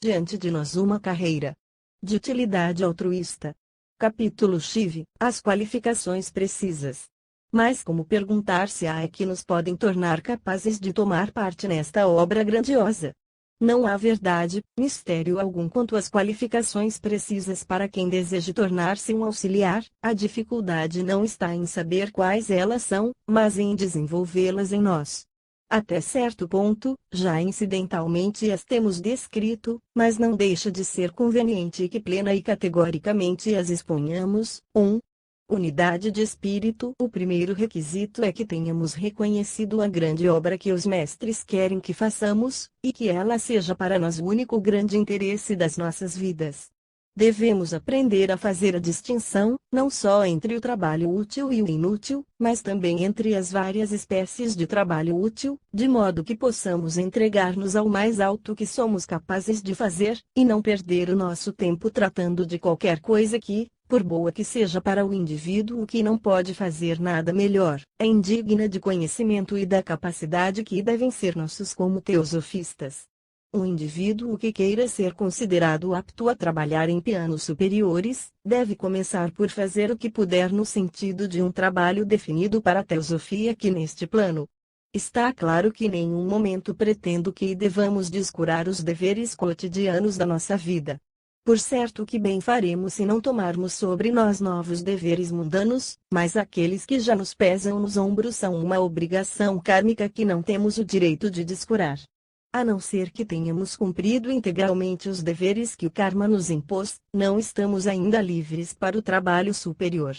diante de nós uma carreira de utilidade altruísta. Capítulo Chive, as qualificações precisas. Mas como perguntar se há é que nos podem tornar capazes de tomar parte nesta obra grandiosa? Não há verdade, mistério algum quanto às qualificações precisas para quem deseje tornar-se um auxiliar. A dificuldade não está em saber quais elas são, mas em desenvolvê-las em nós. Até certo ponto, já incidentalmente as temos descrito, mas não deixa de ser conveniente que plena e categoricamente as exponhamos. 1. Unidade de espírito. O primeiro requisito é que tenhamos reconhecido a grande obra que os mestres querem que façamos, e que ela seja para nós o único grande interesse das nossas vidas. Devemos aprender a fazer a distinção, não só entre o trabalho útil e o inútil, mas também entre as várias espécies de trabalho útil, de modo que possamos entregar-nos ao mais alto que somos capazes de fazer, e não perder o nosso tempo tratando de qualquer coisa que, por boa que seja para o indivíduo que não pode fazer nada melhor, é indigna de conhecimento e da capacidade que devem ser nossos como teosofistas. Um indivíduo que queira ser considerado apto a trabalhar em pianos superiores, deve começar por fazer o que puder no sentido de um trabalho definido para a teosofia aqui neste plano. Está claro que em nenhum momento pretendo que devamos descurar os deveres cotidianos da nossa vida. Por certo que bem faremos se não tomarmos sobre nós novos deveres mundanos, mas aqueles que já nos pesam nos ombros são uma obrigação kármica que não temos o direito de descurar. A não ser que tenhamos cumprido integralmente os deveres que o karma nos impôs, não estamos ainda livres para o trabalho superior.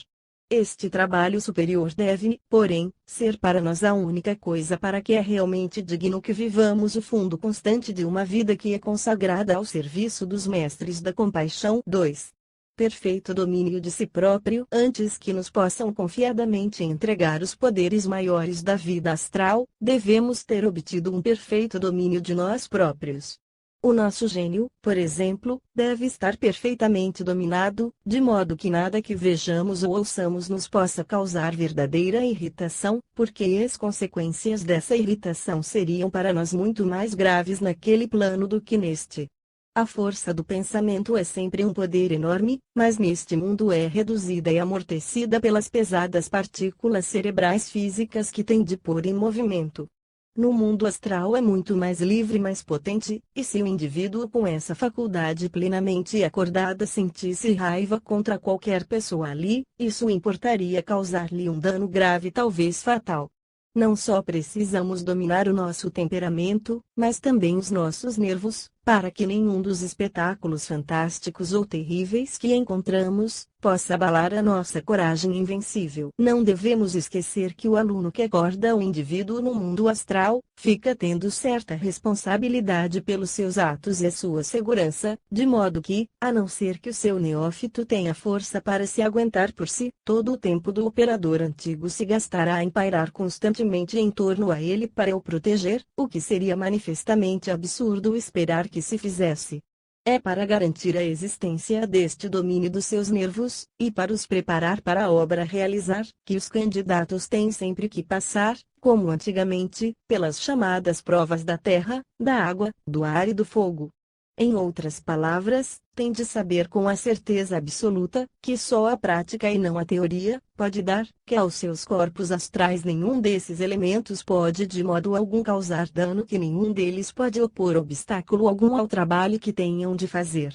Este trabalho superior deve, porém, ser para nós a única coisa para que é realmente digno que vivamos o fundo constante de uma vida que é consagrada ao serviço dos mestres da compaixão. 2. Perfeito domínio de si próprio. Antes que nos possam confiadamente entregar os poderes maiores da vida astral, devemos ter obtido um perfeito domínio de nós próprios. O nosso gênio, por exemplo, deve estar perfeitamente dominado, de modo que nada que vejamos ou ouçamos nos possa causar verdadeira irritação, porque as consequências dessa irritação seriam para nós muito mais graves naquele plano do que neste. A força do pensamento é sempre um poder enorme, mas neste mundo é reduzida e amortecida pelas pesadas partículas cerebrais físicas que tem de pôr em movimento. No mundo astral é muito mais livre e mais potente, e se o indivíduo com essa faculdade plenamente acordada sentisse raiva contra qualquer pessoa ali, isso importaria causar-lhe um dano grave, talvez fatal. Não só precisamos dominar o nosso temperamento, mas também os nossos nervos, para que nenhum dos espetáculos fantásticos ou terríveis que encontramos possa abalar a nossa coragem invencível. Não devemos esquecer que o aluno que acorda o indivíduo no mundo astral, fica tendo certa responsabilidade pelos seus atos e a sua segurança, de modo que, a não ser que o seu neófito tenha força para se aguentar por si, todo o tempo do operador antigo se gastará em pairar constantemente em torno a ele para o proteger, o que seria manifestamente absurdo esperar que se fizesse. É para garantir a existência deste domínio dos seus nervos, e para os preparar para a obra a realizar, que os candidatos têm sempre que passar, como antigamente, pelas chamadas provas da terra, da água, do ar e do fogo. Em outras palavras, tem de saber com a certeza absoluta, que só a prática e não a teoria, pode dar, que aos seus corpos astrais nenhum desses elementos pode de modo algum causar dano, que nenhum deles pode opor obstáculo algum ao trabalho que tenham de fazer.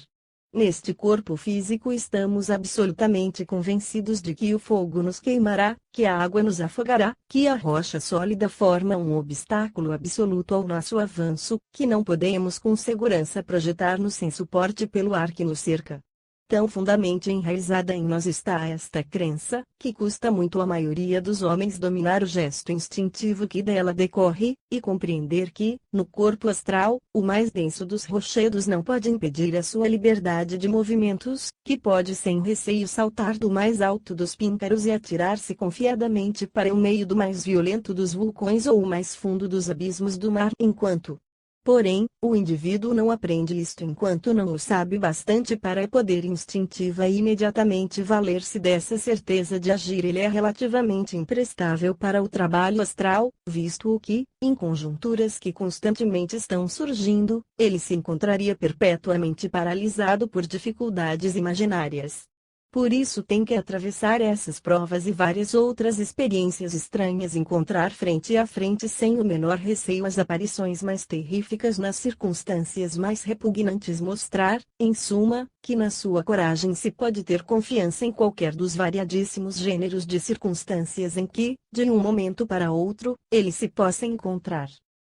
Neste corpo físico estamos absolutamente convencidos de que o fogo nos queimará, que a água nos afogará, que a rocha sólida forma um obstáculo absoluto ao nosso avanço, que não podemos com segurança projetar-nos sem suporte pelo ar que nos cerca. Tão fundamente enraizada em nós está esta crença, que custa muito à maioria dos homens dominar o gesto instintivo que dela decorre, e compreender que, no corpo astral, o mais denso dos rochedos não pode impedir a sua liberdade de movimentos, que pode sem receio saltar do mais alto dos píncaros e atirar-se confiadamente para o meio do mais violento dos vulcões ou o mais fundo dos abismos do mar, enquanto Porém, o indivíduo não aprende isto enquanto não o sabe bastante para poder instintiva e imediatamente valer-se dessa certeza de agir. Ele é relativamente imprestável para o trabalho astral, visto o que, em conjunturas que constantemente estão surgindo, ele se encontraria perpetuamente paralisado por dificuldades imaginárias. Por isso tem que atravessar essas provas e várias outras experiências estranhas, encontrar frente a frente sem o menor receio as aparições mais terríficas nas circunstâncias mais repugnantes, mostrar, em suma, que na sua coragem se pode ter confiança em qualquer dos variadíssimos gêneros de circunstâncias em que, de um momento para outro, ele se possa encontrar.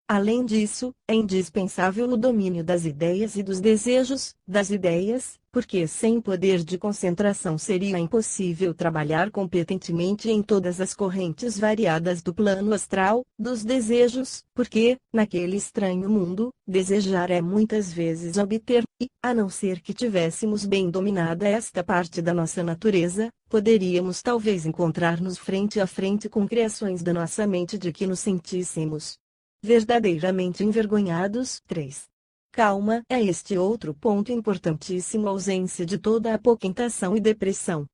Além disso, é indispensável o domínio das ideias e dos desejos, das ideias, porque sem poder de concentração seria impossível trabalhar competentemente em todas as correntes variadas do plano astral, dos desejos, porque, naquele estranho mundo, desejar é muitas vezes obter, e, a não ser que tivéssemos bem dominada esta parte da nossa natureza, poderíamos talvez encontrar-nos frente a frente com criações da nossa mente de que nos sentíssemos verdadeiramente envergonhados. 3. Calma é este outro ponto importantíssimo: a ausência de toda apoquentação e depressão.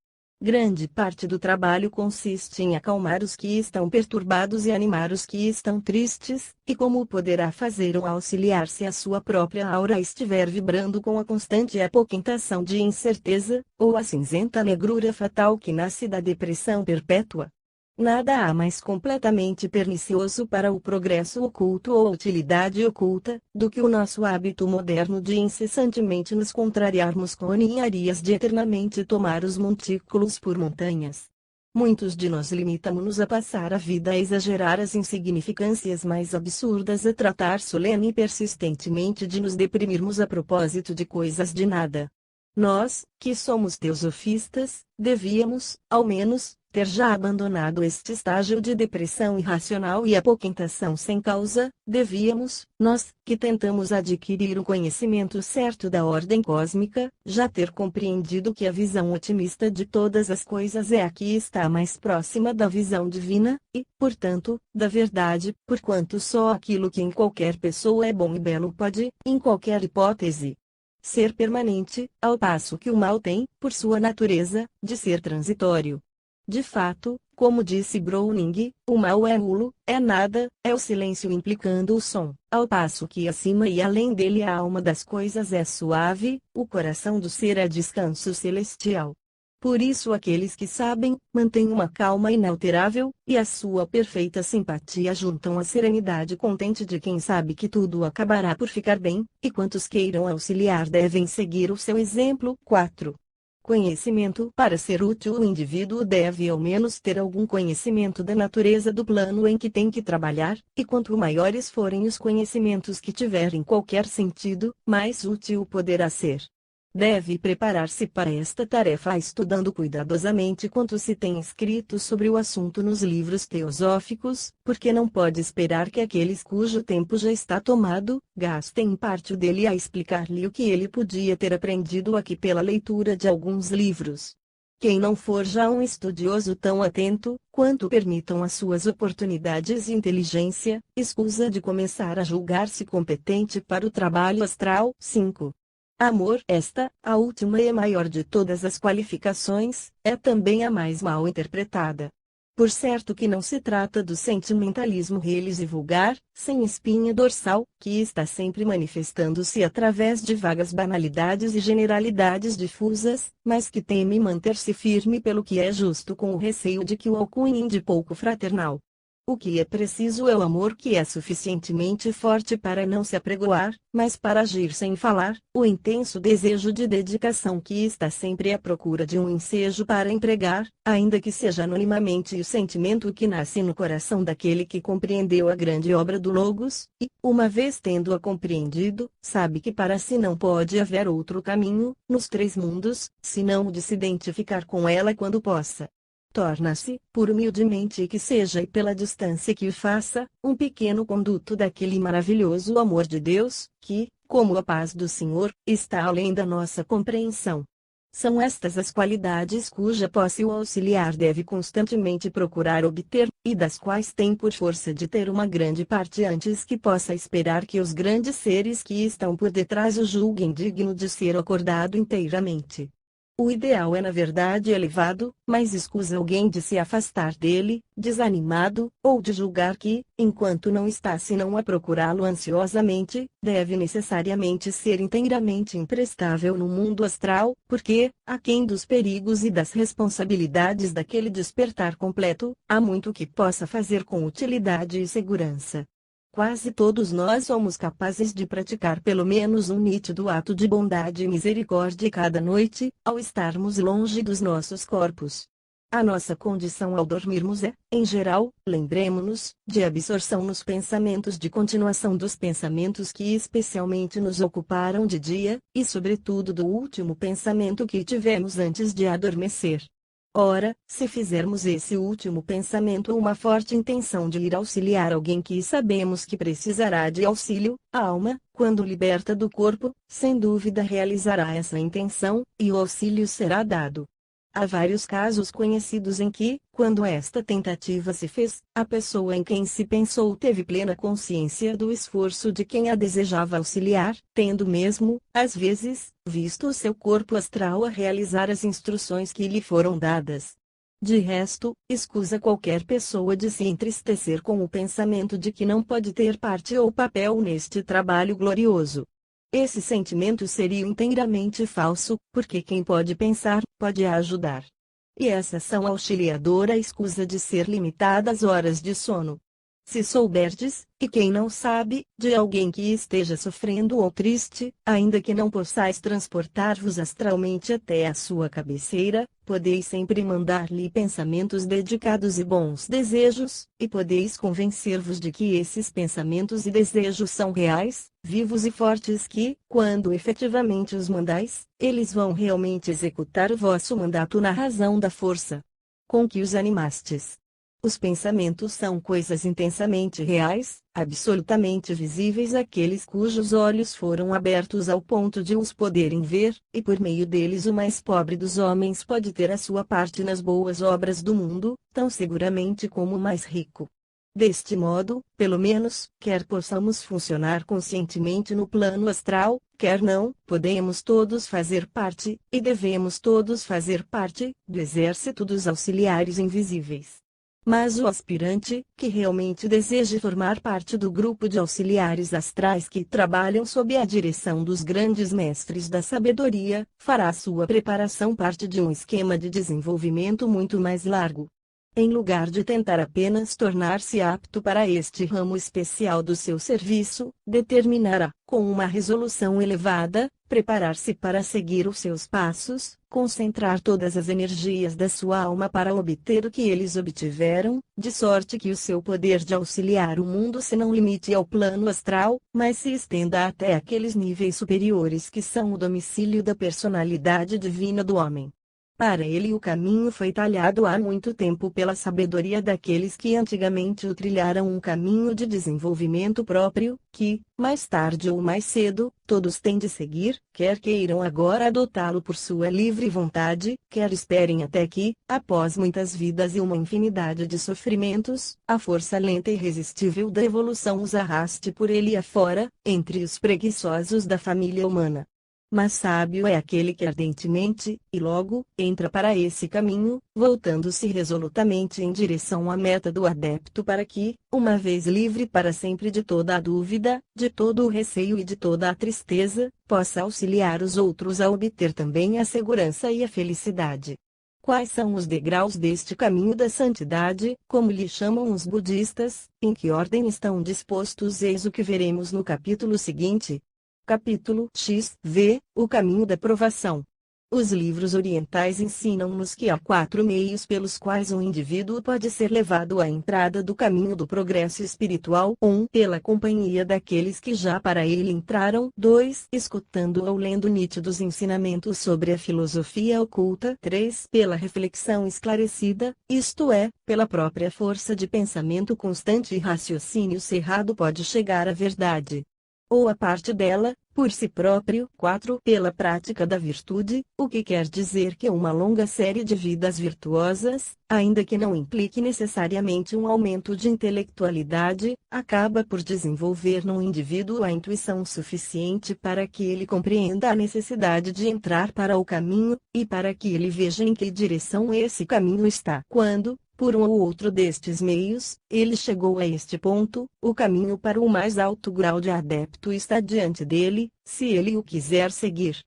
Grande parte do trabalho consiste em acalmar os que estão perturbados e animar os que estão tristes, e como poderá fazer um auxiliar se a sua própria aura estiver vibrando com a constante apoquentação de incerteza, ou a cinzenta negrura fatal que nasce da depressão perpétua? Nada há mais completamente pernicioso para o progresso oculto ou a utilidade oculta, do que o nosso hábito moderno de incessantemente nos contrariarmos com ninharias de eternamente tomar os montículos por montanhas. Muitos de nós limitamo-nos a passar a vida a exagerar as insignificâncias mais absurdas, a tratar solene e persistentemente de nos deprimirmos a propósito de coisas de nada. Nós, que somos teosofistas, devíamos, ao menos, ter já abandonado este estágio de depressão irracional e apoquentação sem causa. Devíamos, nós, que tentamos adquirir o conhecimento certo da ordem cósmica, já ter compreendido que a visão otimista de todas as coisas é a que está mais próxima da visão divina, e, portanto, da verdade, porquanto só aquilo que em qualquer pessoa é bom e belo pode, em qualquer hipótese, ser permanente, ao passo que o mal tem, por sua natureza, de ser transitório. De fato, como disse Browning, o mal é nulo, é nada, é o silêncio implicando o som, ao passo que acima e além dele a alma das coisas é suave, o coração do ser é descanso celestial. Por isso aqueles que sabem, mantêm uma calma inalterável, e a sua perfeita simpatia juntam a serenidade contente de quem sabe que tudo acabará por ficar bem, e quantos queiram auxiliar devem seguir o seu exemplo. 4. Conhecimento. Para ser útil, o indivíduo deve ao menos ter algum conhecimento da natureza do plano em que tem que trabalhar, e quanto maiores forem os conhecimentos que tiver em qualquer sentido, mais útil poderá ser. Deve preparar-se para esta tarefa estudando cuidadosamente quanto se tem escrito sobre o assunto nos livros teosóficos, porque não pode esperar que aqueles cujo tempo já está tomado, gastem parte dele a explicar-lhe o que ele podia ter aprendido aqui pela leitura de alguns livros. Quem não for já um estudioso tão atento, quanto permitam as suas oportunidades e inteligência, escusa de começar a julgar-se competente para o trabalho astral. 5. Amor. Esta, a última e maior de todas as qualificações, é também a mais mal interpretada. Por certo que não se trata do sentimentalismo reles e vulgar, sem espinha dorsal, que está sempre manifestando-se através de vagas banalidades e generalidades difusas, mas que teme manter-se firme pelo que é justo com o receio de que o alcunhem de pouco fraternal. O que é preciso é o amor que é suficientemente forte para não se apregoar, mas para agir sem falar, o intenso desejo de dedicação que está sempre à procura de um ensejo para empregar, ainda que seja anonimamente, e o sentimento que nasce no coração daquele que compreendeu a grande obra do Logos, e, uma vez tendo-a compreendido, sabe que para si não pode haver outro caminho, nos três mundos, senão o de se identificar com ela quando possa. Torna-se, por humildemente que seja e pela distância que o faça, um pequeno conduto daquele maravilhoso amor de Deus, que, como a paz do Senhor, está além da nossa compreensão. São estas as qualidades cuja posse o auxiliar deve constantemente procurar obter, e das quais tem por força de ter uma grande parte antes que possa esperar que os grandes seres que estão por detrás o julguem digno de ser acordado inteiramente. O ideal é na verdade elevado, mas escusa alguém de se afastar dele, desanimado, ou de julgar que, enquanto não está senão a procurá-lo ansiosamente, deve necessariamente ser inteiramente imprestável no mundo astral, porque, aquém dos perigos e das responsabilidades daquele despertar completo, há muito que possa fazer com utilidade e segurança. Quase todos nós somos capazes de praticar pelo menos um nítido ato de bondade e misericórdia cada noite, ao estarmos longe dos nossos corpos. A nossa condição ao dormirmos é, em geral, lembremo-nos, de absorção nos pensamentos, de continuação dos pensamentos que especialmente nos ocuparam de dia, e sobretudo do último pensamento que tivemos antes de adormecer. Ora, se fizermos esse último pensamento uma forte intenção de ir auxiliar alguém que sabemos que precisará de auxílio, a alma, quando liberta do corpo, sem dúvida realizará essa intenção, e o auxílio será dado. Há vários casos conhecidos em que, quando esta tentativa se fez, a pessoa em quem se pensou teve plena consciência do esforço de quem a desejava auxiliar, tendo mesmo, às vezes, visto o seu corpo astral a realizar as instruções que lhe foram dadas. De resto, escusa qualquer pessoa de se entristecer com o pensamento de que não pode ter parte ou papel neste trabalho glorioso. Esse sentimento seria inteiramente falso, porque quem pode pensar, pode ajudar. E essa ação auxiliadora escusa de ser limitada às horas de sono. Se souberdes, e quem não sabe, de alguém que esteja sofrendo ou triste, ainda que não possais transportar-vos astralmente até a sua cabeceira, podeis sempre mandar-lhe pensamentos dedicados e bons desejos, e podeis convencer-vos de que esses pensamentos e desejos são reais, vivos e fortes que, quando efetivamente os mandais, eles vão realmente executar o vosso mandato na razão da força com que os animastes. Os pensamentos são coisas intensamente reais, absolutamente visíveis àqueles cujos olhos foram abertos ao ponto de os poderem ver, e por meio deles o mais pobre dos homens pode ter a sua parte nas boas obras do mundo, tão seguramente como o mais rico. Deste modo, pelo menos, quer possamos funcionar conscientemente no plano astral, quer não, podemos todos fazer parte, e devemos todos fazer parte, do exército dos auxiliares invisíveis. Mas o aspirante, que realmente deseje formar parte do grupo de auxiliares astrais que trabalham sob a direção dos grandes mestres da sabedoria, fará sua preparação parte de um esquema de desenvolvimento muito mais largo. Em lugar de tentar apenas tornar-se apto para este ramo especial do seu serviço, determinará, com uma resolução elevada, preparar-se para seguir os seus passos, concentrar todas as energias da sua alma para obter o que eles obtiveram, de sorte que o seu poder de auxiliar o mundo se não limite ao plano astral, mas se estenda até aqueles níveis superiores que são o domicílio da personalidade divina do homem. Para ele o caminho foi talhado há muito tempo pela sabedoria daqueles que antigamente o trilharam um caminho de desenvolvimento próprio, que, mais tarde ou mais cedo, todos têm de seguir, quer queiram agora adotá-lo por sua livre vontade, quer esperem até que, após muitas vidas e uma infinidade de sofrimentos, a força lenta e irresistível da evolução os arraste por ele afora, entre os preguiçosos da família humana. Mas sábio é aquele que ardentemente, e logo, entra para esse caminho, voltando-se resolutamente em direção à meta do adepto para que, uma vez livre para sempre de toda a dúvida, de todo o receio e de toda a tristeza, possa auxiliar os outros a obter também a segurança e a felicidade. Quais são os degraus deste caminho da santidade, como lhe chamam os budistas, em que ordem estão dispostos? Eis o que veremos no capítulo seguinte. Capítulo XV, o caminho da provação. Os livros orientais ensinam-nos que há 4 meios pelos quais um indivíduo pode ser levado à entrada do caminho do progresso espiritual. 1. Pela companhia daqueles que já para ele entraram. 2. Escutando ou lendo nítidos ensinamentos sobre a filosofia oculta. 3. Pela reflexão esclarecida, isto é, pela própria força de pensamento constante e raciocínio cerrado pode chegar à verdade. ou a parte dela, por si próprio. 4. Pela prática da virtude, o que quer dizer que uma longa série de vidas virtuosas, ainda que não implique necessariamente um aumento de intelectualidade, acaba por desenvolver no indivíduo a intuição suficiente para que ele compreenda a necessidade de entrar para o caminho, e para que ele veja em que direção esse caminho está. Quando, por um ou outro destes meios, ele chegou a este ponto, o caminho para o mais alto grau de adepto está diante dele, se ele o quiser seguir.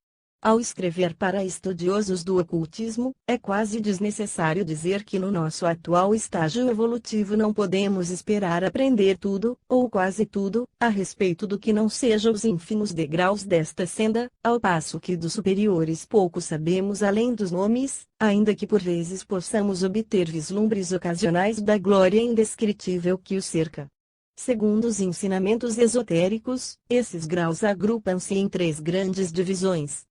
Ao escrever para estudiosos do ocultismo, é quase desnecessário dizer que no nosso atual estágio evolutivo não podemos esperar aprender tudo, ou quase tudo, a respeito do que não seja os ínfimos degraus desta senda, ao passo que dos superiores pouco sabemos além dos nomes, ainda que por vezes possamos obter vislumbres ocasionais da glória indescritível que o cerca. Segundo os ensinamentos esotéricos, esses graus agrupam-se em 3 grandes divisões.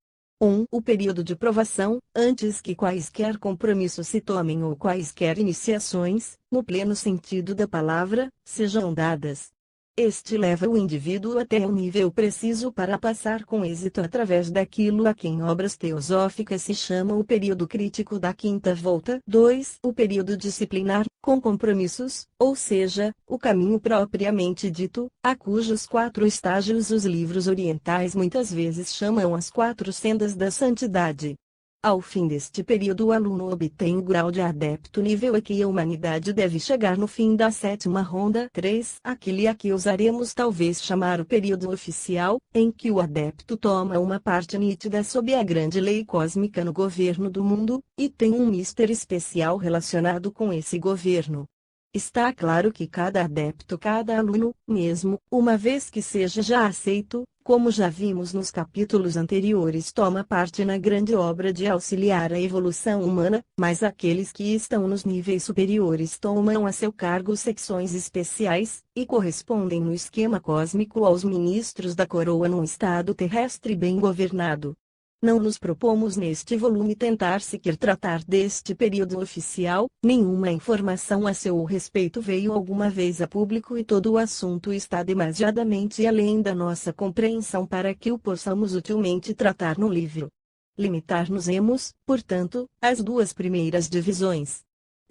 1. O período de provação, antes que quaisquer compromissos se tomem ou quaisquer iniciações, no pleno sentido da palavra, sejam dadas. Este leva o indivíduo até um nível preciso para passar com êxito através daquilo a que em obras teosóficas se chama o período crítico da quinta volta. 2. O período disciplinar, com compromissos, ou seja, o caminho propriamente dito, a cujos 4 estágios os livros orientais muitas vezes chamam as 4 sendas da santidade. Ao fim deste período o aluno obtém o grau de adepto nível a que a humanidade deve chegar no fim da 7ª ronda. 3. Aquele a que ousaremos talvez chamar o período oficial, em que o adepto toma uma parte nítida sob a grande lei cósmica no governo do mundo, e tem um mister especial relacionado com esse governo. Está claro que cada adepto, cada aluno, mesmo, uma vez que seja já aceito, como já vimos nos capítulos anteriores, toma parte na grande obra de auxiliar a evolução humana, mas aqueles que estão nos níveis superiores tomam a seu cargo secções especiais, e correspondem no esquema cósmico aos ministros da coroa num estado terrestre bem governado. Não nos propomos neste volume tentar sequer tratar deste período oficial, nenhuma informação a seu respeito veio alguma vez a público e todo o assunto está demasiadamente além da nossa compreensão para que o possamos utilmente tratar no livro. Limitar-nos-emos, portanto, às 2 primeiras divisões.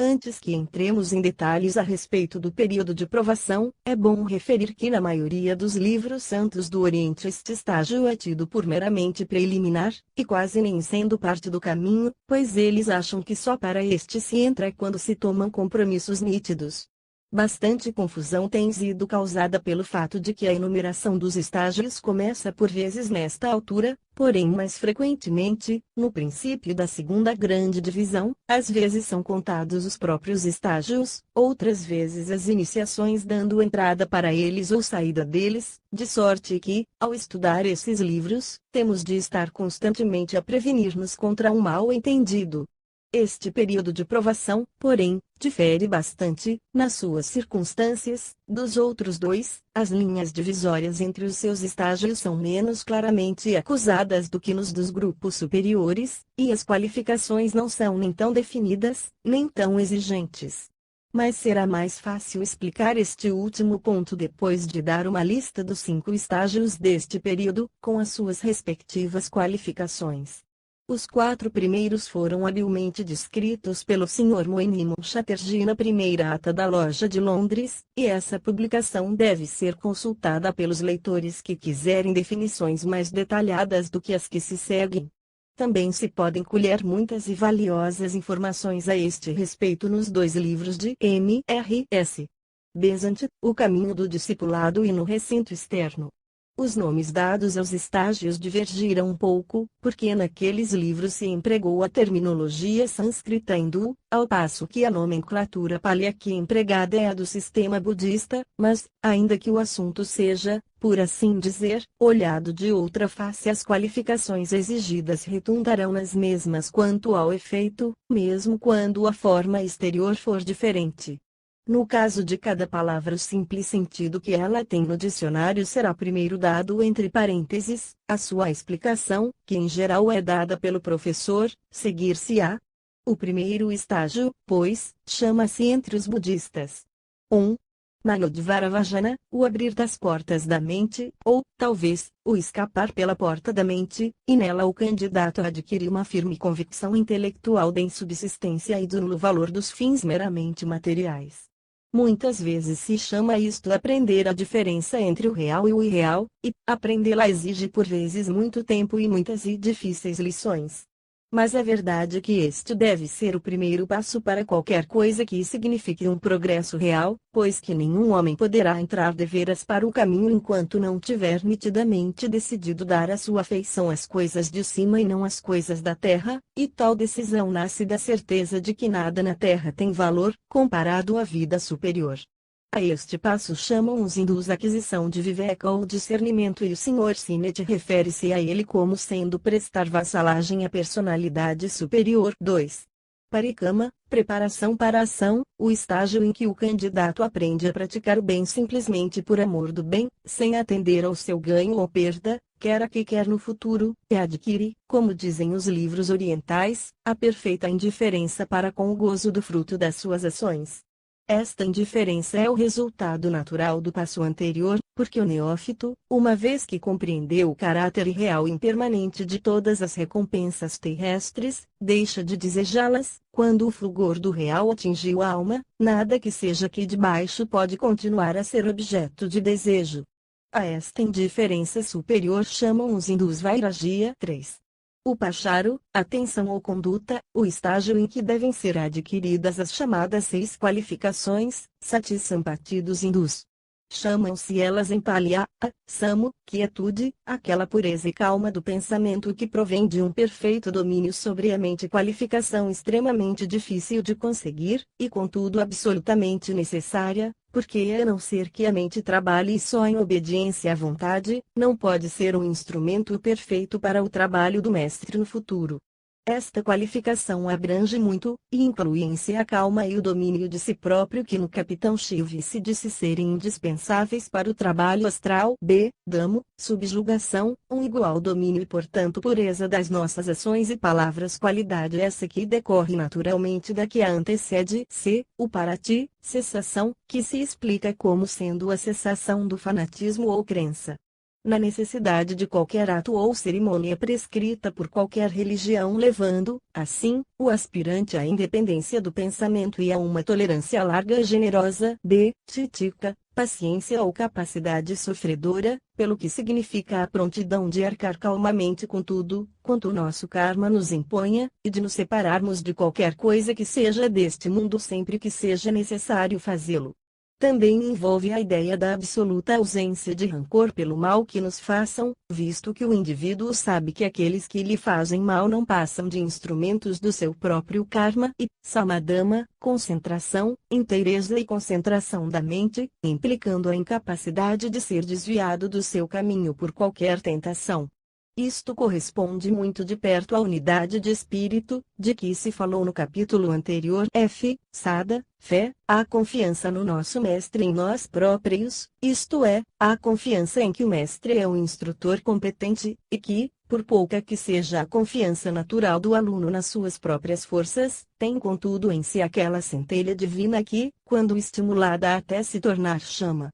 Antes que entremos em detalhes a respeito do período de provação, é bom referir que na maioria dos livros santos do Oriente este estágio é tido por meramente preliminar, e quase nem sendo parte do caminho, pois eles acham que só para este se entra quando se tomam compromissos nítidos. Bastante confusão tem sido causada pelo fato de que a enumeração dos estágios começa por vezes nesta altura, porém mais frequentemente, no princípio da 2ª grande divisão, às vezes são contados os próprios estágios, outras vezes as iniciações dando entrada para eles ou saída deles, de sorte que, ao estudar esses livros, temos de estar constantemente a prevenir-nos contra um mal-entendido. Este período de provação, porém, difere bastante, nas suas circunstâncias, dos outros 2, as linhas divisórias entre os seus estágios são menos claramente acusadas do que nos dos grupos superiores, e as qualificações não são nem tão definidas, nem tão exigentes. Mas será mais fácil explicar este último ponto depois de dar uma lista dos 5 estágios deste período, com as suas respectivas qualificações. Os 4 primeiros foram habilmente descritos pelo Sr. Moenimo Chatterjee na primeira ata da Loja de Londres, e essa publicação deve ser consultada pelos leitores que quiserem definições mais detalhadas do que as que se seguem. Também se podem colher muitas e valiosas informações a este respeito nos 2 livros de M.R.S. Besant, O Caminho do Discipulado e no Recinto Externo. Os nomes dados aos estágios divergiram um pouco, porque naqueles livros se empregou a terminologia sânscrita hindu, ao passo que a nomenclatura pali aqui empregada é a do sistema budista, mas, ainda que o assunto seja, por assim dizer, olhado de outra face, as qualificações exigidas retundarão nas mesmas quanto ao efeito, mesmo quando a forma exterior for diferente. No caso de cada palavra, o simples sentido que ela tem no dicionário será primeiro dado entre parênteses, a sua explicação, que em geral é dada pelo professor, seguir-se-á. O primeiro estágio, pois, chama-se entre os budistas 1. Manodvaravajana, o abrir das portas da mente, ou, talvez, o escapar pela porta da mente, e nela o candidato adquire uma firme convicção intelectual da insubsistência e do nulo valor dos fins meramente materiais. Muitas vezes se chama isto aprender a diferença entre o real e o irreal, e aprendê-la exige por vezes muito tempo e muitas e difíceis lições. Mas é verdade que este deve ser o primeiro passo para qualquer coisa que signifique um progresso real, pois que nenhum homem poderá entrar deveras para o caminho enquanto não tiver nitidamente decidido dar a sua afeição às coisas de cima e não às coisas da terra, e tal decisão nasce da certeza de que nada na terra tem valor, comparado à vida superior. A este passo chamam os hindus aquisição de viveka ou discernimento, e o Sr. Sinnett refere-se a ele como sendo prestar vassalagem à personalidade superior. 2. Parikama, preparação para a ação, o estágio em que o candidato aprende a praticar o bem simplesmente por amor do bem, sem atender ao seu ganho ou perda, quer aqui quer no futuro, e adquire, como dizem os livros orientais, a perfeita indiferença para com o gozo do fruto das suas ações. Esta indiferença é o resultado natural do passo anterior, porque o neófito, uma vez que compreendeu o caráter irreal e impermanente de todas as recompensas terrestres, deixa de desejá-las. Quando o fulgor do real atingiu a alma, nada que seja aqui de baixo pode continuar a ser objeto de desejo. A esta indiferença superior chamam os hindus Vairagya. 3. O Pacharo, atenção ou conduta, o estágio em que devem ser adquiridas as chamadas 6 qualificações, Sati Sampati dos hindus. Chamam-se elas em Pali Samo, quietude, aquela pureza e calma do pensamento que provém de um perfeito domínio sobre a mente, qualificação extremamente difícil de conseguir, e contudo absolutamente necessária, porque a não ser que a mente trabalhe só em obediência à vontade, não pode ser um instrumento perfeito para o trabalho do mestre no futuro. Esta qualificação abrange muito, e inclui em si a calma e o domínio de si próprio, que no Capitão Shiv se disse serem indispensáveis para o trabalho astral. B. Damo, subjugação, um igual domínio e portanto pureza das nossas ações e palavras, qualidade essa que decorre naturalmente da que a antecede. C. O Parati, cessação, que se explica como sendo a cessação do fanatismo ou crença na necessidade de qualquer ato ou cerimônia prescrita por qualquer religião, levando, assim, o aspirante à independência do pensamento e a uma tolerância larga e generosa. D. Titika, paciência ou capacidade sofredora, pelo que significa a prontidão de arcar calmamente com tudo, quanto o nosso karma nos imponha, e de nos separarmos de qualquer coisa que seja deste mundo sempre que seja necessário fazê-lo. Também envolve a ideia da absoluta ausência de rancor pelo mal que nos façam, visto que o indivíduo sabe que aqueles que lhe fazem mal não passam de instrumentos do seu próprio karma, e samadama, concentração, inteireza e concentração da mente, implicando a incapacidade de ser desviado do seu caminho por qualquer tentação. Isto corresponde muito de perto à unidade de espírito, de que se falou no capítulo anterior. F. Sada, fé, a confiança no nosso mestre em nós próprios, isto é, a confiança em que o mestre é um instrutor competente, e que, por pouca que seja a confiança natural do aluno nas suas próprias forças, tem contudo em si aquela centelha divina que, quando estimulada até se tornar chama,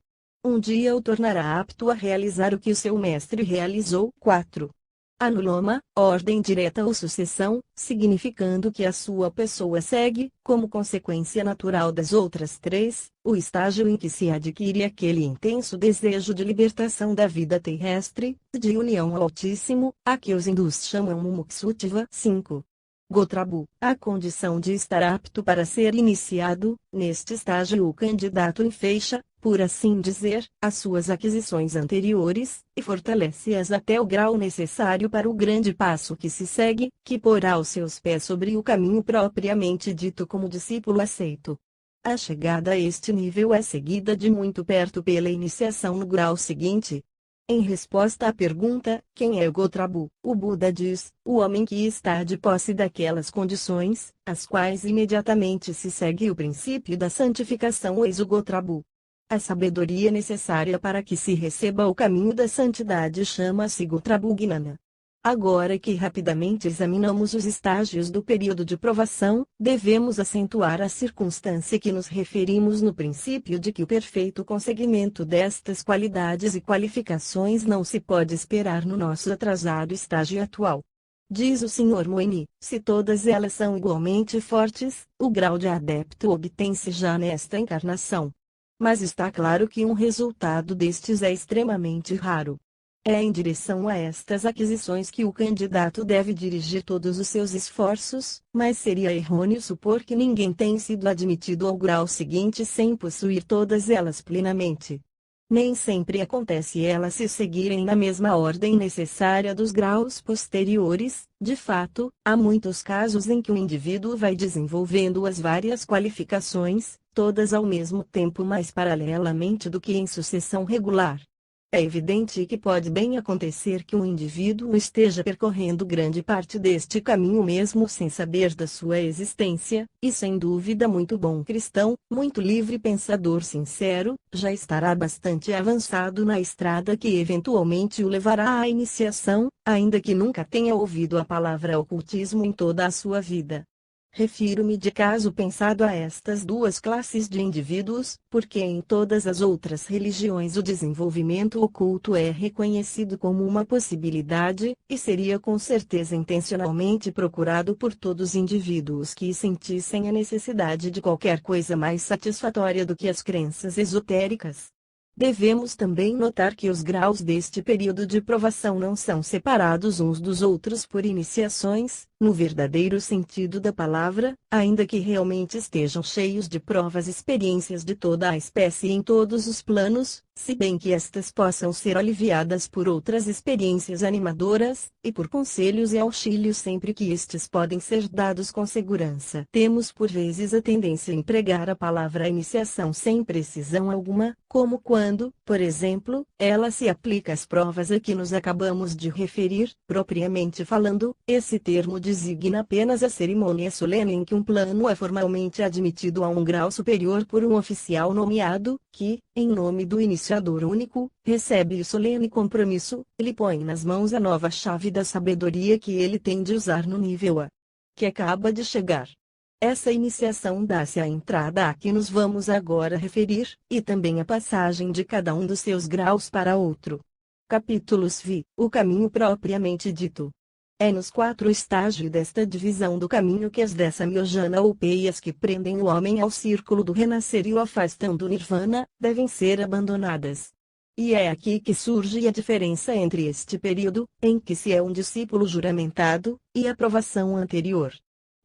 um dia o tornará apto a realizar o que o seu mestre realizou. 4. Anuloma, ordem direta ou sucessão, significando que a sua pessoa segue, como consequência natural das outras 3, o estágio em que se adquire aquele intenso desejo de libertação da vida terrestre, de união ao Altíssimo, a que os hindus chamam Mumukshutva. 5. Gotrabu, a condição de estar apto para ser iniciado. Neste estágio o candidato enfeixa, por assim dizer, as suas aquisições anteriores, e fortalece-as até o grau necessário para o grande passo que se segue, que porá os seus pés sobre o caminho propriamente dito como discípulo aceito. A chegada a este nível é seguida de muito perto pela iniciação no grau seguinte. Em resposta à pergunta, quem é o Gotrabu, o Buda diz, o homem que está de posse daquelas condições, às quais imediatamente se segue o princípio da santificação, eis o Gotrabu. A sabedoria necessária para que se receba o caminho da santidade chama-se Gotrabu Gnana. Agora que rapidamente examinamos os estágios do período de provação, devemos acentuar a circunstância que nos referimos no princípio de que o perfeito conseguimento destas qualidades e qualificações não se pode esperar no nosso atrasado estágio atual. Diz o Sr. Moini, se todas elas são igualmente fortes, o grau de adepto obtém-se já nesta encarnação. Mas está claro que um resultado destes é extremamente raro. É em direção a estas aquisições que o candidato deve dirigir todos os seus esforços, mas seria errôneo supor que ninguém tem sido admitido ao grau seguinte sem possuir todas elas plenamente. Nem sempre acontece elas se seguirem na mesma ordem necessária dos graus posteriores. De fato, há muitos casos em que o indivíduo vai desenvolvendo as várias qualificações, todas ao mesmo tempo mais paralelamente do que em sucessão regular. É evidente que pode bem acontecer que um indivíduo esteja percorrendo grande parte deste caminho mesmo sem saber da sua existência, e sem dúvida muito bom cristão, muito livre pensador sincero, já estará bastante avançado na estrada que eventualmente o levará à iniciação, ainda que nunca tenha ouvido a palavra ocultismo em toda a sua vida. Refiro-me de caso pensado a estas duas classes de indivíduos, porque em todas as outras religiões o desenvolvimento oculto é reconhecido como uma possibilidade, e seria com certeza intencionalmente procurado por todos os indivíduos que sentissem a necessidade de qualquer coisa mais satisfatória do que as crenças esotéricas. Devemos também notar que os graus deste período de provação não são separados uns dos outros por iniciações, no verdadeiro sentido da palavra, ainda que realmente estejam cheios de provas e experiências de toda a espécie em todos os planos, se bem que estas possam ser aliviadas por outras experiências animadoras, e por conselhos e auxílios sempre que estes podem ser dados com segurança. Temos por vezes a tendência a empregar a palavra iniciação sem precisão alguma, como quando, por exemplo, ela se aplica às provas a que nos acabamos de referir. Propriamente falando, esse termo designa apenas a cerimônia solene em que um plano é formalmente admitido a um grau superior por um oficial nomeado, que, em nome do iniciador único, recebe o solene compromisso, e lhe põe nas mãos a nova chave da sabedoria que ele tem de usar no nível a que acaba de chegar. Essa iniciação dá-se à entrada a que nos vamos agora referir, e também a passagem de cada um dos seus graus para outro. Capítulos V. O caminho propriamente dito. É nos 4 estágios desta divisão do caminho que as 10 samyojana ou peias que prendem o homem ao círculo do renascer e o afastam do nirvana, devem ser abandonadas. E é aqui que surge a diferença entre este período, em que se é um discípulo juramentado, e a provação anterior.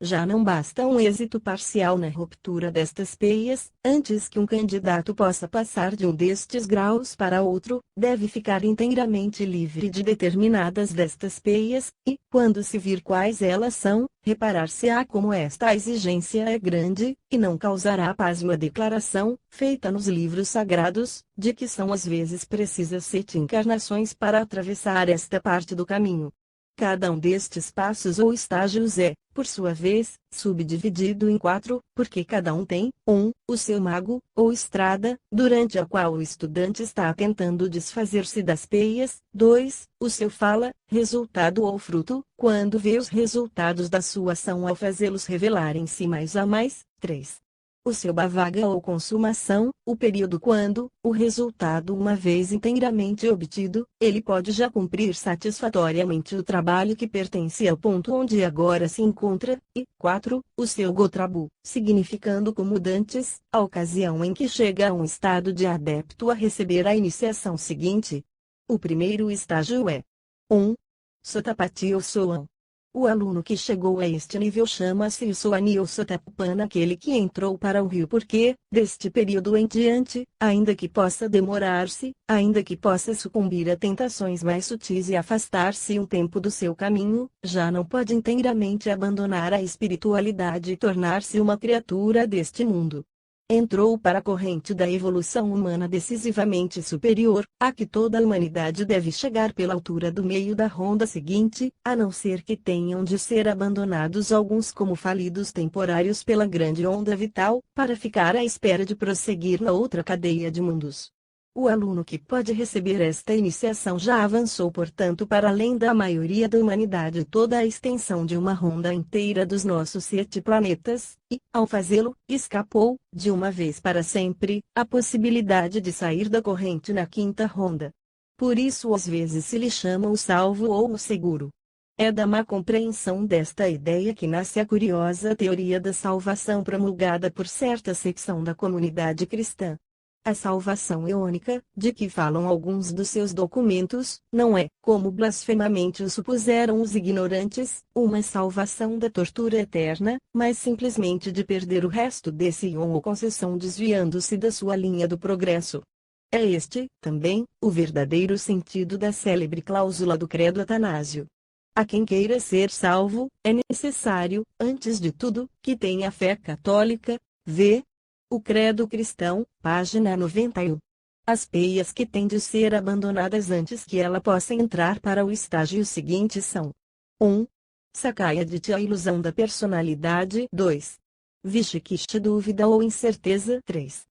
Já não basta um êxito parcial na ruptura destas peias, antes que um candidato possa passar de um destes graus para outro, deve ficar inteiramente livre de determinadas destas peias, e, quando se vir quais elas são, reparar-se-á como esta exigência é grande, e não causará pasmo a declaração, feita nos livros sagrados, de que são às vezes precisas 7 encarnações para atravessar esta parte do caminho. Cada um destes passos ou estágios é, por sua vez, subdividido em 4, porque cada um tem, 1, o seu mago, ou estrada, durante a qual o estudante está tentando desfazer-se das peias, 2, o seu fala, resultado ou fruto, quando vê os resultados da sua ação ao fazê-los revelarem-se mais a mais, 3. O seu bhavaga ou consumação, o período quando, o resultado uma vez inteiramente obtido, ele pode já cumprir satisfatoriamente o trabalho que pertence ao ponto onde agora se encontra, e 4. O seu gotrabu, significando como dantes, a ocasião em que chega a um estado de adepto a receber a iniciação seguinte. O primeiro estágio é 1. Sotapati ou Soan. O aluno que chegou a este nível chama-se o Soani ou Sotapupana, aquele que entrou para o rio porque, deste período em diante, ainda que possa demorar-se, ainda que possa sucumbir a tentações mais sutis e afastar-se um tempo do seu caminho, já não pode inteiramente abandonar a espiritualidade e tornar-se uma criatura deste mundo. Entrou para a corrente da evolução humana decisivamente superior, a que toda a humanidade deve chegar pela altura do meio da ronda seguinte, a não ser que tenham de ser abandonados alguns como falidos temporários pela grande onda vital, para ficar à espera de prosseguir na outra cadeia de mundos. O aluno que pode receber esta iniciação já avançou, portanto, para além da maioria da humanidade, toda a extensão de uma ronda inteira dos nossos 7 planetas, e, ao fazê-lo, escapou, de uma vez para sempre, a possibilidade de sair da corrente na 5ª ronda. Por isso às vezes se lhe chama o salvo ou o seguro. É da má compreensão desta ideia que nasce a curiosa teoria da salvação promulgada por certa secção da comunidade cristã. A salvação eônica, de que falam alguns dos seus documentos, não é, como blasfemamente o supuseram os ignorantes, uma salvação da tortura eterna, mas simplesmente de perder o resto desse ion ou concessão desviando-se da sua linha do progresso. É este, também, o verdadeiro sentido da célebre cláusula do credo Atanásio. A quem queira ser salvo, é necessário, antes de tudo, que tenha fé católica. V. O Credo Cristão, página 91. As peias que têm de ser abandonadas antes que ela possa entrar para o estágio seguinte são: 1. Sacaia de ti a ilusão da personalidade. 2. Vishikishta, dúvida ou incerteza. 3.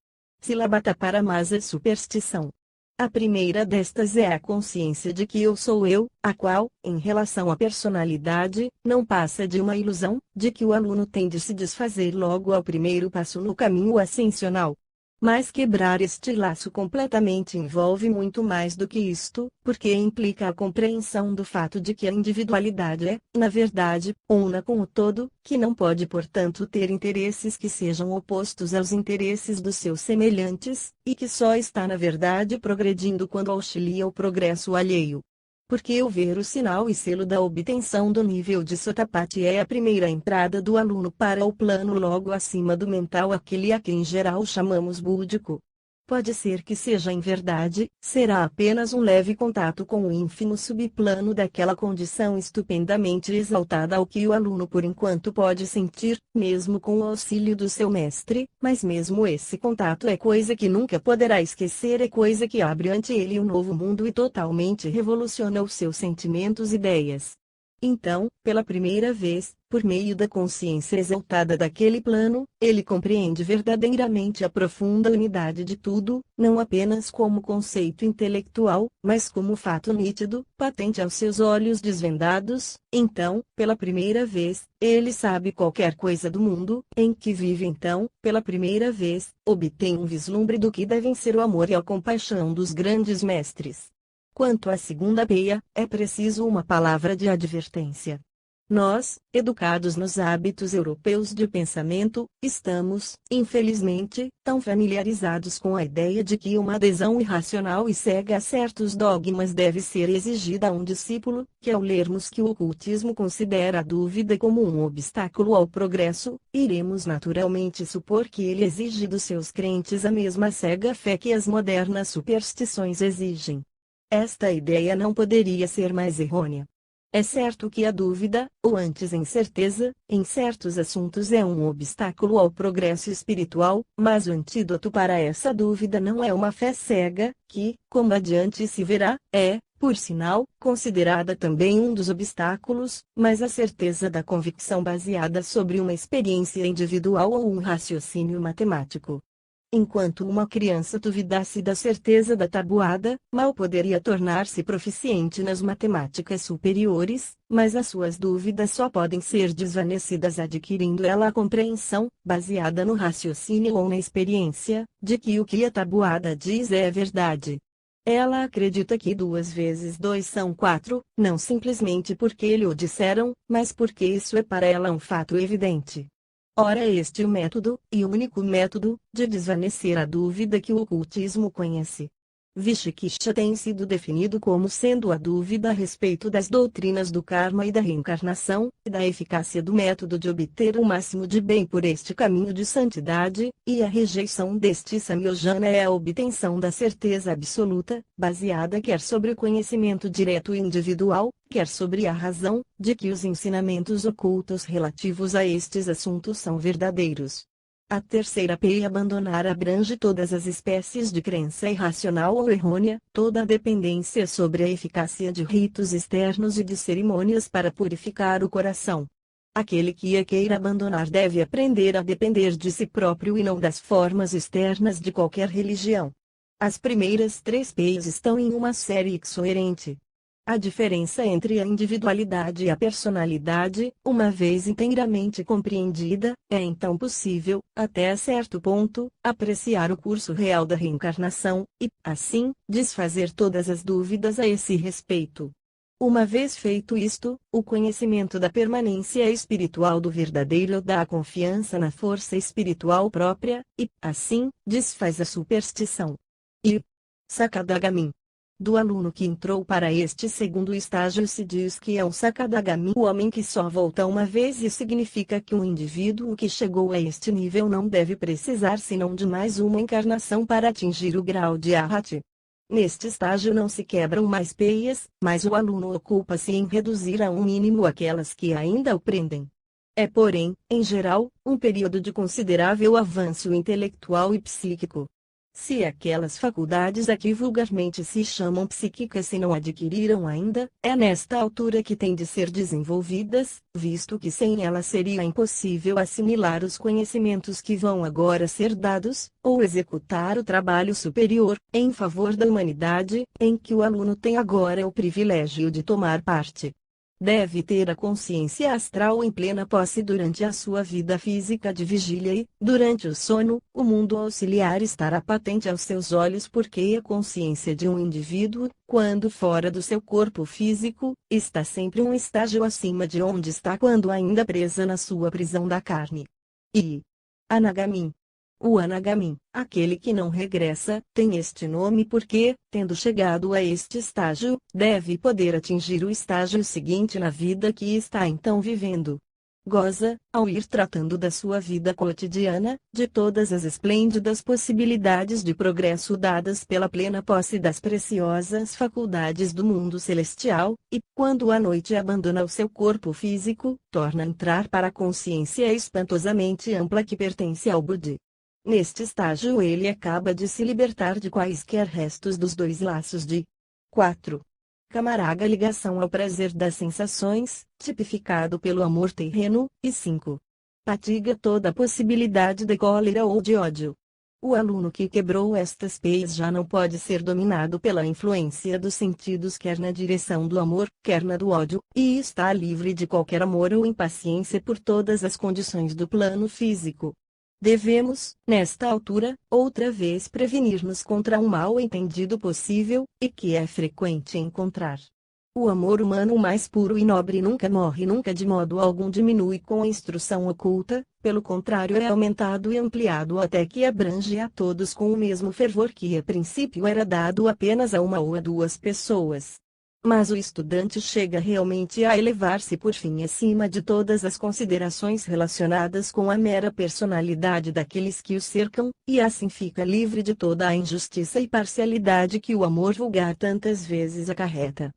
Silabata paramasa, superstição. A primeira destas é a consciência de que eu sou eu, a qual, em relação à personalidade, não passa de uma ilusão, de que o aluno tem de se desfazer logo ao primeiro passo no caminho ascensional. Mas quebrar este laço completamente envolve muito mais do que isto, porque implica a compreensão do fato de que a individualidade é, na verdade, una com o todo, que não pode portanto ter interesses que sejam opostos aos interesses dos seus semelhantes, e que só está na verdade progredindo quando auxilia o progresso alheio. Porque o ver o sinal e selo da obtenção do nível de Sotapati é a primeira entrada do aluno para o plano logo acima do mental, aquele a que em geral chamamos búdico. Pode ser que seja em verdade, será apenas um leve contato com o ínfimo subplano daquela condição estupendamente exaltada ao que o aluno por enquanto pode sentir, mesmo com o auxílio do seu mestre, mas mesmo esse contato é coisa que nunca poderá esquecer, é coisa que abre ante ele um novo mundo e totalmente revoluciona os seus sentimentos e ideias. Então, pela primeira vez, por meio da consciência exaltada daquele plano, ele compreende verdadeiramente a profunda unidade de tudo, não apenas como conceito intelectual, mas como fato nítido, patente aos seus olhos desvendados. Então, pela primeira vez, ele sabe qualquer coisa do mundo em que vive. Então, pela primeira vez, obtém um vislumbre do que devem ser o amor e a compaixão dos grandes mestres. Quanto à segunda peia, é preciso uma palavra de advertência. Nós, educados nos hábitos europeus de pensamento, estamos, infelizmente, tão familiarizados com a ideia de que uma adesão irracional e cega a certos dogmas deve ser exigida a um discípulo, que ao lermos que o ocultismo considera a dúvida como um obstáculo ao progresso, iremos naturalmente supor que ele exige dos seus crentes a mesma cega fé que as modernas superstições exigem. Esta ideia não poderia ser mais errônea. É certo que a dúvida, ou antes a incerteza, em certos assuntos é um obstáculo ao progresso espiritual, mas o antídoto para essa dúvida não é uma fé cega, que, como adiante se verá, é, por sinal, considerada também um dos obstáculos, mas a certeza da convicção baseada sobre uma experiência individual ou um raciocínio matemático. Enquanto uma criança duvidasse da certeza da tabuada, mal poderia tornar-se proficiente nas matemáticas superiores, mas as suas dúvidas só podem ser desvanecidas adquirindo ela a compreensão, baseada no raciocínio ou na experiência, de que o que a tabuada diz é verdade. Ela acredita que 2 vezes 2 são 4, não simplesmente porque lhe o disseram, mas porque isso é para ela um fato evidente. Ora, este é o método, e o único método, de desvanecer a dúvida que o ocultismo conhece. Vishikisha tem sido definido como sendo a dúvida a respeito das doutrinas do karma e da reencarnação, e da eficácia do método de obter o máximo de bem por este caminho de santidade, e a rejeição deste samyojana é a obtenção da certeza absoluta, baseada quer sobre o conhecimento direto e individual, quer sobre a razão, de que os ensinamentos ocultos relativos a estes assuntos são verdadeiros. A terceira peia abandonar abrange todas as espécies de crença irracional ou errônea, toda a dependência sobre a eficácia de ritos externos e de cerimônias para purificar o coração. Aquele que a queira abandonar deve aprender a depender de si próprio e não das formas externas de qualquer religião. As primeiras três P's estão em uma série coerente. A diferença entre a individualidade e a personalidade, uma vez inteiramente compreendida, é então possível, até certo ponto, apreciar o curso real da reencarnação, e, assim, desfazer todas as dúvidas a esse respeito. Uma vez feito isto, o conhecimento da permanência espiritual do verdadeiro dá a confiança na força espiritual própria, e, assim, desfaz a superstição. E Sakadagami. Do aluno que entrou para este segundo estágio se diz que é um Sakadagami, o homem que só volta uma vez, e significa que um indivíduo que chegou a este nível não deve precisar senão de mais uma encarnação para atingir o grau de Arhati. Neste estágio não se quebram mais peias, mas o aluno ocupa-se em reduzir a um mínimo aquelas que ainda o prendem. É, porém, em geral, um período de considerável avanço intelectual e psíquico. Se aquelas faculdades a que vulgarmente se chamam psíquicas se não adquiriram ainda, é nesta altura que têm de ser desenvolvidas, visto que sem elas seria impossível assimilar os conhecimentos que vão agora ser dados, ou executar o trabalho superior, em favor da humanidade, em que o aluno tem agora o privilégio de tomar parte. Deve ter a consciência astral em plena posse durante a sua vida física de vigília e, durante o sono, o mundo auxiliar estará patente aos seus olhos, porque a consciência de um indivíduo, quando fora do seu corpo físico, está sempre um estágio acima de onde está quando ainda presa na sua prisão da carne. E Anagami. O Anagami, aquele que não regressa, tem este nome porque, tendo chegado a este estágio, deve poder atingir o estágio seguinte na vida que está então vivendo. Goza, ao ir tratando da sua vida cotidiana, de todas as esplêndidas possibilidades de progresso dadas pela plena posse das preciosas faculdades do mundo celestial, e, quando à noite abandona o seu corpo físico, torna a entrar para a consciência espantosamente ampla que pertence ao Budi. Neste estágio ele acaba de se libertar de quaisquer restos dos dois laços de 4. Camaraga, ligação ao prazer das sensações, tipificado pelo amor terreno, e 5. Fatiga toda a possibilidade de cólera ou de ódio. O aluno que quebrou estas peias já não pode ser dominado pela influência dos sentidos, quer na direção do amor, quer na do ódio, e está livre de qualquer amor ou impaciência por todas as condições do plano físico. Devemos, nesta altura, outra vez prevenir-nos contra um mal-entendido possível, e que é frequente encontrar. O amor humano mais puro e nobre nunca morre, nunca de modo algum diminui com a instrução oculta, pelo contrário é aumentado e ampliado até que abrange a todos com o mesmo fervor que a princípio era dado apenas a uma ou a duas pessoas. Mas o estudante chega realmente a elevar-se por fim acima de todas as considerações relacionadas com a mera personalidade daqueles que o cercam, e assim fica livre de toda a injustiça e parcialidade que o amor vulgar tantas vezes acarreta.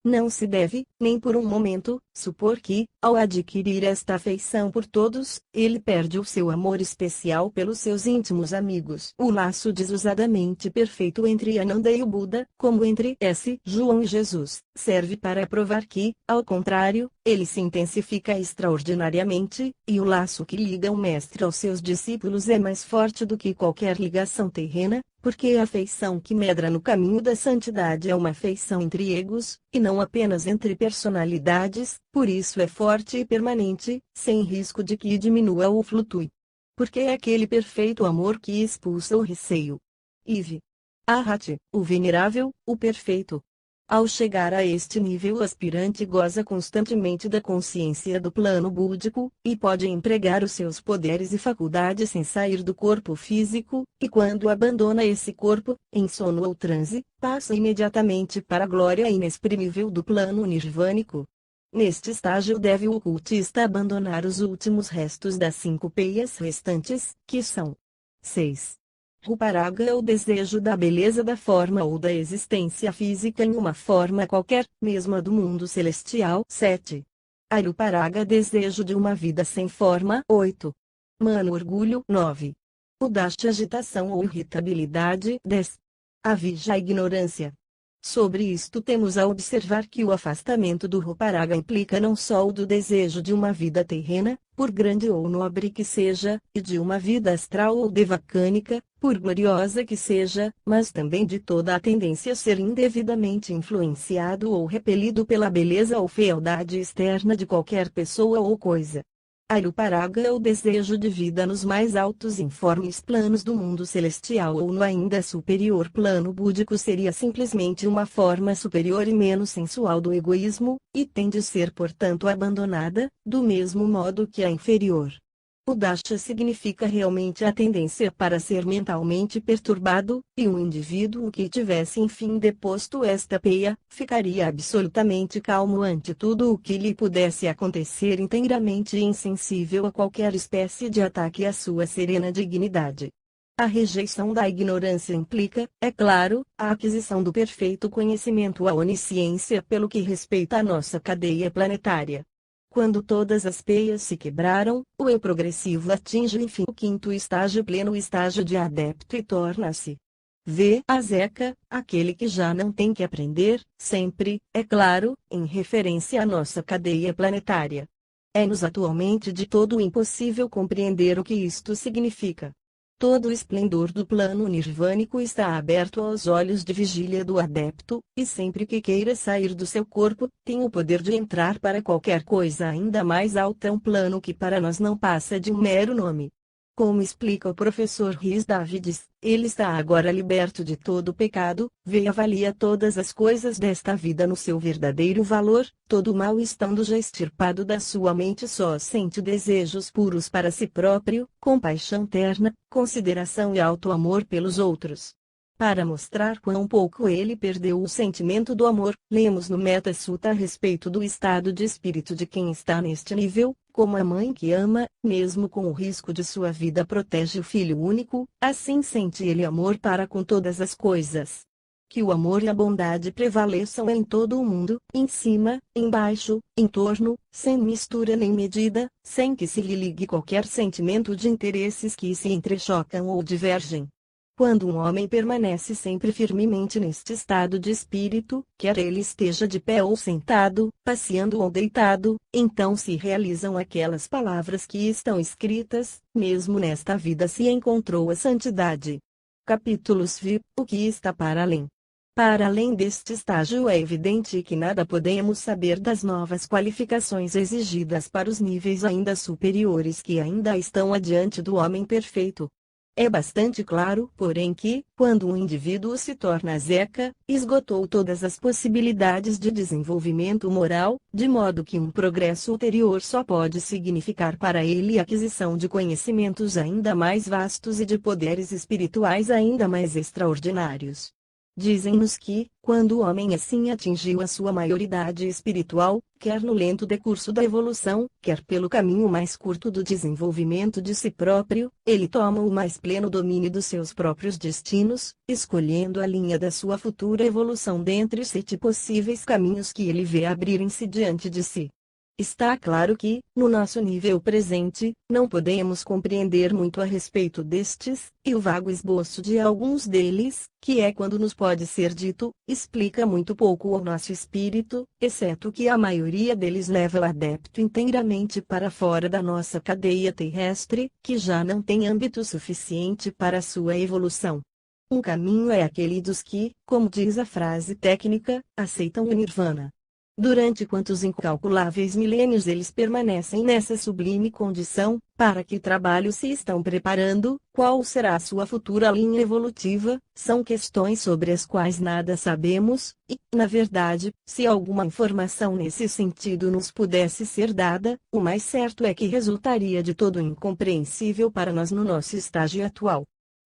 Não se deve, nem por um momento, supor que, ao adquirir esta afeição por todos, ele perde o seu amor especial pelos seus íntimos amigos. O laço desusadamente perfeito entre Ananda e o Buda, como entre S. João e Jesus, serve para provar que, ao contrário, ele se intensifica extraordinariamente, e o laço que liga o mestre aos seus discípulos é mais forte do que qualquer ligação terrena, porque a afeição que medra no caminho da santidade é uma afeição entre egos, e não apenas entre personalidades, por isso é forte e permanente, sem risco de que diminua ou flutue. Porque é aquele perfeito amor que expulsa o receio. Ive. Arhati, o venerável, o perfeito. Ao chegar a este nível, o aspirante goza constantemente da consciência do plano búdico, e pode empregar os seus poderes e faculdades sem sair do corpo físico, e quando abandona esse corpo, em sono ou transe, passa imediatamente para a glória inexprimível do plano nirvânico. Neste estágio deve o ocultista abandonar os últimos restos das 5 peias restantes, que são 6. Ruparaga é o desejo da beleza da forma ou da existência física em uma forma qualquer, mesmo a do mundo celestial. 7. Aruparaga, desejo de uma vida sem forma. 8. Mano, orgulho. 9. Udashti, agitação ou irritabilidade. 10. Avijja, ignorância. Sobre isto temos a observar que o afastamento do Ruparaga implica não só o do desejo de uma vida terrena, por grande ou nobre que seja, e de uma vida astral ou devacânica, por gloriosa que seja, mas também de toda a tendência a ser indevidamente influenciado ou repelido pela beleza ou fealdade externa de qualquer pessoa ou coisa. Aruparaga é o desejo de vida nos mais altos e informes planos do mundo celestial ou no ainda superior plano búdico seria simplesmente uma forma superior e menos sensual do egoísmo, e tem de ser portanto abandonada, do mesmo modo que a inferior. O Dasha significa realmente a tendência para ser mentalmente perturbado, e um indivíduo que tivesse enfim deposto esta peia, ficaria absolutamente calmo ante tudo o que lhe pudesse acontecer inteiramente insensível a qualquer espécie de ataque à sua serena dignidade. A rejeição da ignorância implica, é claro, a aquisição do perfeito conhecimento, a onisciência pelo que respeita à nossa cadeia planetária. Quando todas as peias se quebraram, o eu progressivo atinge enfim o quinto estágio pleno estágio de adepto e torna-se a Zeca, aquele que já não tem que aprender, sempre, é claro, em referência à nossa cadeia planetária. É-nos atualmente de todo impossível compreender o que isto significa. Todo o esplendor do plano nirvânico está aberto aos olhos de vigília do adepto, e sempre que queira sair do seu corpo, tem o poder de entrar para qualquer coisa ainda mais alta, um plano que para nós não passa de um mero nome. Como explica o professor Rhys Davids, ele está agora liberto de todo o pecado, vê e avalia todas as coisas desta vida no seu verdadeiro valor, todo o mal estando já extirpado da sua mente, só sente desejos puros para si próprio, compaixão terna, consideração e alto-amor pelos outros. Para mostrar quão pouco ele perdeu o sentimento do amor, lemos no Metta Sutta a respeito do estado de espírito de quem está neste nível, como a mãe que ama, mesmo com o risco de sua vida protege o filho único, assim sente ele amor para com todas as coisas. Que o amor e a bondade prevaleçam em todo o mundo, em cima, embaixo, em torno, sem mistura nem medida, sem que se lhe ligue qualquer sentimento de interesses que se entrechocam ou divergem. Quando um homem permanece sempre firmemente neste estado de espírito, quer ele esteja de pé ou sentado, passeando ou deitado, então se realizam aquelas palavras que estão escritas: mesmo nesta vida se encontrou a santidade. Capítulos V. O que está para além? Para além deste estágio é evidente que nada podemos saber das novas qualificações exigidas para os níveis ainda superiores que ainda estão adiante do homem perfeito. É bastante claro, porém, que, quando um indivíduo se torna Zeca, esgotou todas as possibilidades de desenvolvimento moral, de modo que um progresso ulterior só pode significar para ele a aquisição de conhecimentos ainda mais vastos e de poderes espirituais ainda mais extraordinários. Dizem-nos que, quando o homem assim atingiu a sua maioridade espiritual, quer no lento decurso da evolução, quer pelo caminho mais curto do desenvolvimento de si próprio, ele toma o mais pleno domínio dos seus próprios destinos, escolhendo a linha da sua futura evolução dentre 7 possíveis caminhos que ele vê abrirem-se diante de si. Está claro que, no nosso nível presente, não podemos compreender muito a respeito destes, e o vago esboço de alguns deles, que é quando nos pode ser dito, explica muito pouco ao nosso espírito, exceto que a maioria deles leva o adepto inteiramente para fora da nossa cadeia terrestre, que já não tem âmbito suficiente para sua evolução. Um caminho é aquele dos que, como diz a frase técnica, aceitam o Nirvana. Durante quantos incalculáveis milênios eles permanecem nessa sublime condição, para que trabalho se estão preparando, qual será a sua futura linha evolutiva, são questões sobre as quais nada sabemos, e, na verdade, se alguma informação nesse sentido nos pudesse ser dada, o mais certo é que resultaria de todo incompreensível para nós no nosso estágio atual.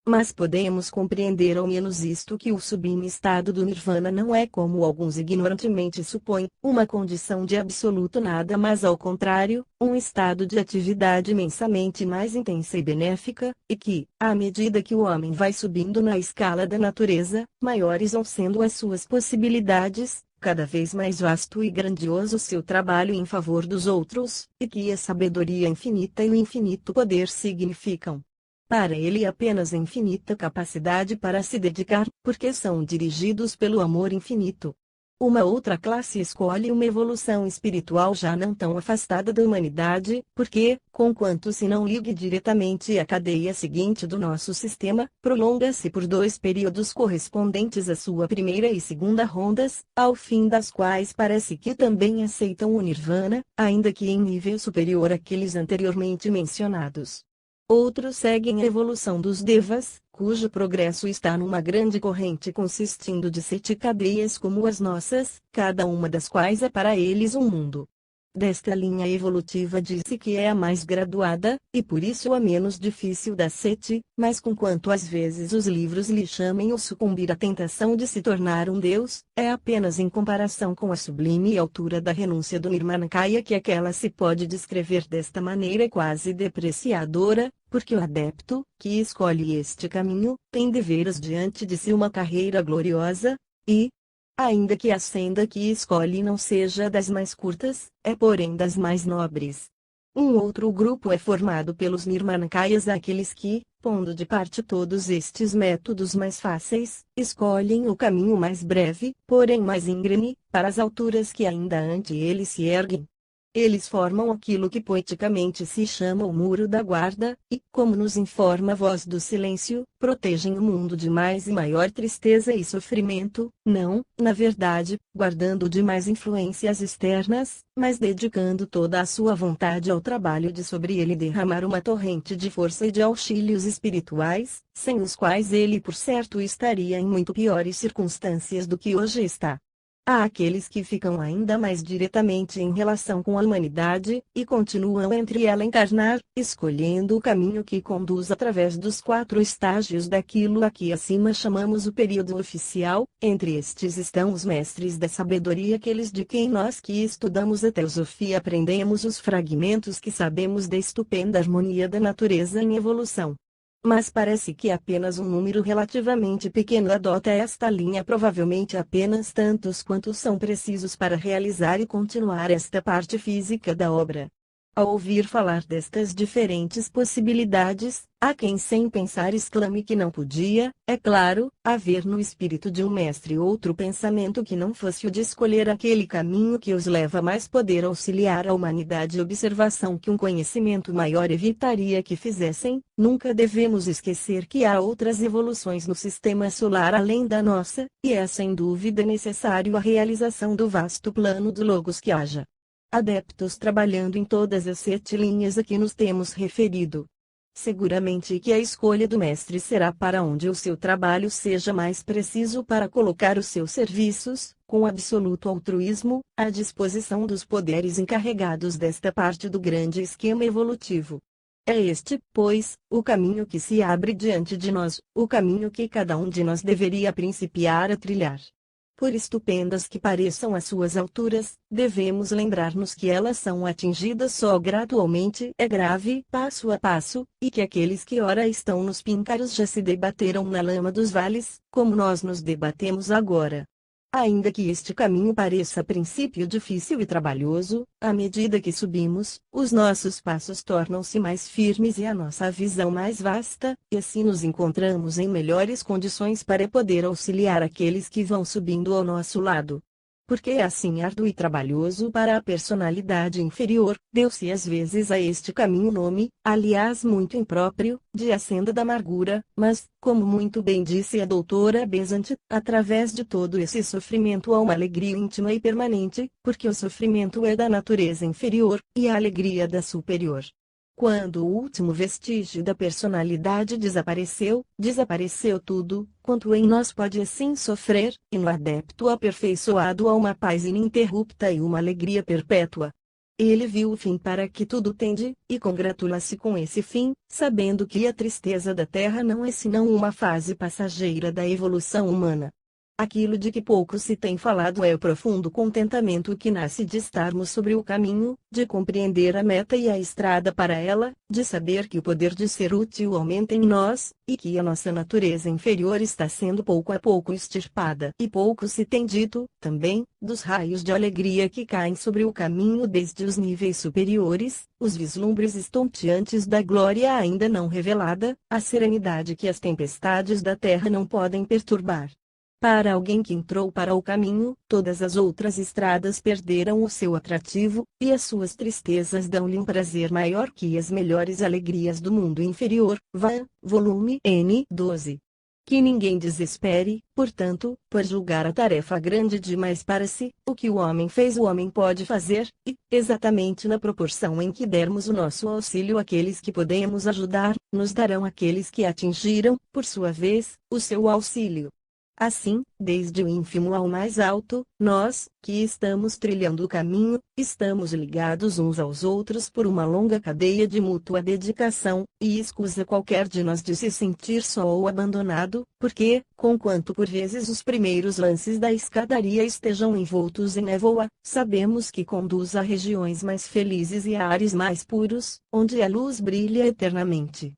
Mas podemos compreender ao menos isto, que o sublime estado do Nirvana não é, como alguns ignorantemente supõem, uma condição de absoluto nada, mas ao contrário, um estado de atividade imensamente mais intensa e benéfica, e que, à medida que o homem vai subindo na escala da natureza, maiores vão sendo as suas possibilidades, cada vez mais vasto e grandioso seu trabalho em favor dos outros, e que a sabedoria infinita e o infinito poder significam para ele apenas infinita capacidade para se dedicar, porque são dirigidos pelo amor infinito. Uma outra classe escolhe uma evolução espiritual já não tão afastada da humanidade, porque, conquanto se não ligue diretamente à cadeia seguinte do nosso sistema, prolonga-se por 2 períodos correspondentes à sua primeira e segunda rondas, ao fim das quais parece que também aceitam o Nirvana, ainda que em nível superior àqueles anteriormente mencionados. Outros seguem a evolução dos Devas, cujo progresso está numa grande corrente consistindo de 7 cadeias como as nossas, cada uma das quais é para eles um mundo. Desta linha evolutiva diz-se que é a mais graduada, e por isso a menos difícil das 7, mas conquanto às vezes os livros lhe chamem o sucumbir à tentação de se tornar um deus, é apenas em comparação com a sublime altura da renúncia do Nirmanakaya que aquela se pode descrever desta maneira quase depreciadora, porque o adepto, que escolhe este caminho, tem deveras diante de si uma carreira gloriosa, e, ainda que a senda que escolhe não seja das mais curtas, é porém das mais nobres. Um outro grupo é formado pelos Nirmanakayas, aqueles que, pondo de parte todos estes métodos mais fáceis, escolhem o caminho mais breve, porém mais íngreme, para as alturas que ainda ante eles se erguem. Eles formam aquilo que poeticamente se chama o muro da guarda, e, como nos informa a voz do silêncio, protegem o mundo de mais e maior tristeza e sofrimento, não, na verdade, guardando de mais influências externas, mas dedicando toda a sua vontade ao trabalho de sobre ele derramar uma torrente de força e de auxílios espirituais, sem os quais ele por certo estaria em muito piores circunstâncias do que hoje está. Há aqueles que ficam ainda mais diretamente em relação com a humanidade, e continuam entre ela encarnar, escolhendo o caminho que conduz através dos 4 estágios daquilo a que acima chamamos o período oficial. Entre estes estão os mestres da sabedoria, aqueles de quem nós que estudamos a teosofia aprendemos os fragmentos que sabemos da estupenda harmonia da natureza em evolução. Mas parece que apenas um número relativamente pequeno adota esta linha, provavelmente apenas tantos quantos são precisos para realizar e continuar esta parte física da obra. Ao ouvir falar destas diferentes possibilidades, há quem sem pensar exclame que não podia, é claro, haver no espírito de um mestre outro pensamento que não fosse o de escolher aquele caminho que os leva a mais poder auxiliar a humanidade, observação que um conhecimento maior evitaria que fizessem. Nunca devemos esquecer que há outras evoluções no sistema solar além da nossa, e é sem dúvida necessário a realização do vasto plano do Logos que haja adeptos trabalhando em todas as 7 linhas a que nos temos referido. Seguramente que a escolha do mestre será para onde o seu trabalho seja mais preciso para colocar os seus serviços, com absoluto altruísmo, à disposição dos poderes encarregados desta parte do grande esquema evolutivo. É este, pois, o caminho que se abre diante de nós, o caminho que cada um de nós deveria principiar a trilhar. Por estupendas que pareçam as suas alturas, devemos lembrar-nos que elas são atingidas só gradualmente, é grave, passo a passo, e que aqueles que ora estão nos píncaros já se debateram na lama dos vales, como nós nos debatemos agora. Ainda que este caminho pareça a princípio difícil e trabalhoso, à medida que subimos, os nossos passos tornam-se mais firmes e a nossa visão mais vasta, e assim nos encontramos em melhores condições para poder auxiliar aqueles que vão subindo ao nosso lado. Porque é assim árduo e trabalhoso para a personalidade inferior, deu-se às vezes a este caminho nome, aliás muito impróprio, de a senda da amargura, mas, como muito bem disse a doutora Besant, através de todo esse sofrimento há uma alegria íntima e permanente, porque o sofrimento é da natureza inferior, e a alegria da superior. Quando o último vestígio da personalidade desapareceu, desapareceu tudo, quanto em nós pode assim sofrer, e no adepto aperfeiçoado há uma paz ininterrupta e uma alegria perpétua. Ele viu o fim para que tudo tende, e congratula-se com esse fim, sabendo que a tristeza da terra não é senão uma fase passageira da evolução humana. Aquilo de que pouco se tem falado é o profundo contentamento que nasce de estarmos sobre o caminho, de compreender a meta e a estrada para ela, de saber que o poder de ser útil aumenta em nós, e que a nossa natureza inferior está sendo pouco a pouco extirpada. E pouco se tem dito, também, dos raios de alegria que caem sobre o caminho desde os níveis superiores, os vislumbres estonteantes da glória ainda não revelada, a serenidade que as tempestades da terra não podem perturbar. Para alguém que entrou para o caminho, todas as outras estradas perderam o seu atrativo, e as suas tristezas dão-lhe um prazer maior que as melhores alegrias do mundo inferior. Van, volume N 12. Que ninguém desespere, portanto, por julgar a tarefa grande demais para si. O que o homem fez, o homem pode fazer, e, exatamente na proporção em que dermos o nosso auxílio àqueles que podemos ajudar, nos darão aqueles que atingiram, por sua vez, o seu auxílio. Assim, desde o ínfimo ao mais alto, nós, que estamos trilhando o caminho, estamos ligados uns aos outros por uma longa cadeia de mútua dedicação, e escusa qualquer de nós de se sentir só ou abandonado, porque, conquanto por vezes os primeiros lances da escadaria estejam envoltos em névoa, sabemos que conduz a regiões mais felizes e a ares mais puros, onde a luz brilha eternamente.